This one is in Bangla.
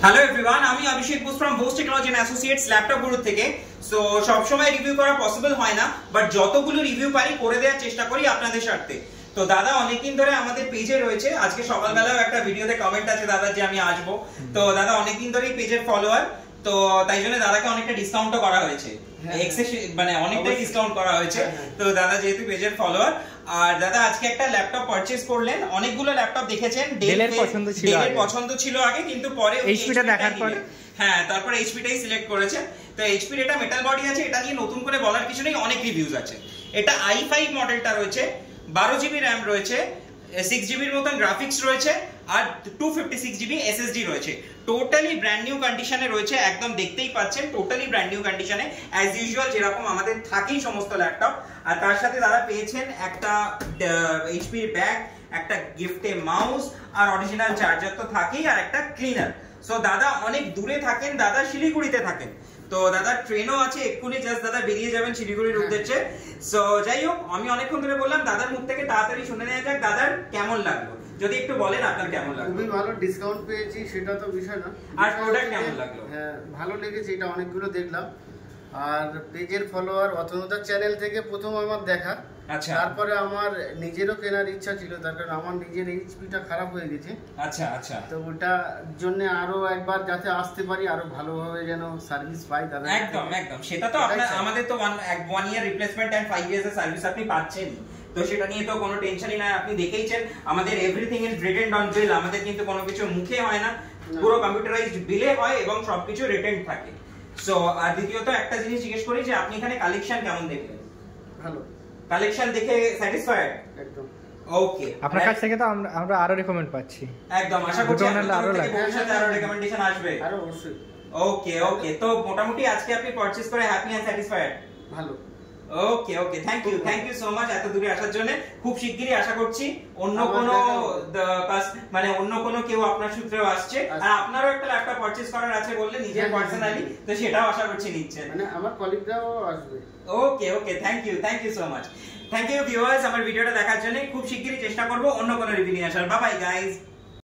হ্যালো এভরিওয়ান, আমি Abhishek Bose from Bose technology and associates laptop guru থেকে। সো সব সময় রিভিউ করা পসিবল হয় না, বাট যতগুলো রিভিউ পারি করে দেওয়ার চেষ্টা করি আপনাদের স্বার্থে। তো দাদা অনেকদিন ধরে আমাদের পেজে রয়েছে, আজকে সকালবেলাও একটা ভিডিওতে কমেন্ট আছে দাদা যে আমি আসবো। তো দাদা অনেকদিন ধরেই পেজের ফলোয়ার, তো তাই জন্য দাদাকে অনেকটা ডিসকাউন্টও করা হয়েছে, মানে অনেকটাই ডিসকাউন্ট করা হয়েছে। তো দাদা যেহেতু পেজের ফলোয়ার, আর দাদা আজকে একটা ল্যাপটপ পারচেজ করলেন। অনেকগুলো ল্যাপটপ দেখেছেন, ডেলের পছন্দ ছিল আগে, কিন্তু পরে এইচপিটা দেখার পরে হ্যাঁ তারপরে এইচপিটাই সিলেক্ট করেছে। তো এইচপির এটা মেটাল বডি আছে, এটা নিয়ে নতুন করে বলার কিছু নেই, অনেক রিভিউজ আছে। এটা i5 মডেলটা রয়েছে, 12 জিবি র্যাম রয়েছে, 6 জিবির মতন গ্রাফিক্স রয়েছে, আর 256 জিবি এসএসডি রয়েছে। টোটালি ব্র্যান্ড নিউ কন্ডিশনে রয়েছে, একদম দেখতেই পাচ্ছেন টোটালি ব্র্যান্ড নিউ কন্ডিশনে অ্যাজ ইউজুয়াল যেরকম আমাদের থাকেই সমস্ত ল্যাপটপ। আর তার সাথে দাদা পেয়েছেন একটা এইচপি ব্যাগ, একটা গিফটে মাউস, আর অরিজিনাল চার্জার তো থাকেই, আর একটা ক্লিনার। সো দাদা অনেক দূরে থাকেন, দাদা শিলিগুড়িতে থাকেন। তো দাদা ট্রেনও আছে, এক্ষুনি জাস্ট দাদা বেরিয়ে যাবেন শিলিগুড়ির উদ্দেশ্যে। সো যাই হোক, আমি অনেকক্ষণ ধরে বললাম, দাদার মুখ থেকে তাড়াতাড়ি শুনে নেওয়া যাক দাদার কেমন লাগলো, যদি একটু বলেন আপনার কেমন লাগলো। খুবই ভালো ডিসকাউন্ট পেয়েছি, সেটা তো বিষয় না। আর প্রোডাক্ট কেমন লাগলো? হ্যাঁ ভালো লেগেছে, এটা অনেকগুলো দেখলাম। আর পেজের ফলোয়ার অথনতার চ্যানেল থেকে প্রথম আমার দেখা। আচ্ছা। তারপরে আমার নিজেরও কেনার ইচ্ছা ছিল, তার কারণ আমার নিজের এইচপিটা খারাপ হয়ে গেছে। আচ্ছা আচ্ছা। তো ওটার জন্য আরো একবার যাতে আসতে পারি, আরো ভালোভাবে যেন সার্ভিস পাই দাদা। একদম একদম, সেটা তো আপনার আমাদের তো 1 ইয়ার রিপ্লেসমেন্ট এন্ড 5 ইয়ার্স এর সার্ভিস আপনি পাচ্ছেনই, তো সেটা নিয়ে তো কোনো টেনশনই নাই। আপনি দেখেইছেন আমাদের এভরিথিং ইজ রিটেন্ড অন বিল, আমাদের কিন্তু কোনো কিছু মুখে হয় না, পুরো কম্পিউটারাইজড বিলে হয় এবং সবকিছু রিটেন্ড থাকে। সো আর দ্বিতীয়ত একটা জিনিস জিজ্ঞেস করি যে আপনি এখানে কালেকশন কেমন দেখলেন? ভালো কালেকশন দেখে স্যাটিসফাইড? একদম। ওকে, আপনার কাছ থেকে তো আমরা আরো রেকমেন্ড পাচ্ছি। একদম আশা করছি আরো ভবিষ্যতে আরো রেকমেন্ডেশন আসবে। আরো অবশ্যই। ওকে ওকে, তো মোটামুটি আজকে আপনি পারচেজ করে হ্যাপি এন্ড স্যাটিসফাইড? ভালো। Okay okay, thank you so much এত দূরে আসার জন্য। খুব শিগগিরই আশা করছি অন্য কোনো কেউ আপনার সূত্রেও আসছে, আর আপনারও একটা ল্যাপটপ পারচেজ করার আছে বললে নিজের পার্সোনালি, তো সেটাও আশা করছি নিচ্ছেন, মানে আমার কলিগরাও আসবে। Okay okay, thank you so much. Thank you viewers আমার ভিডিওটা দেখার জন্য। খুব শিগগিরই চেষ্টা করব অন্য কোনো রিভিউ নিয়ে আসার। Bye bye guys.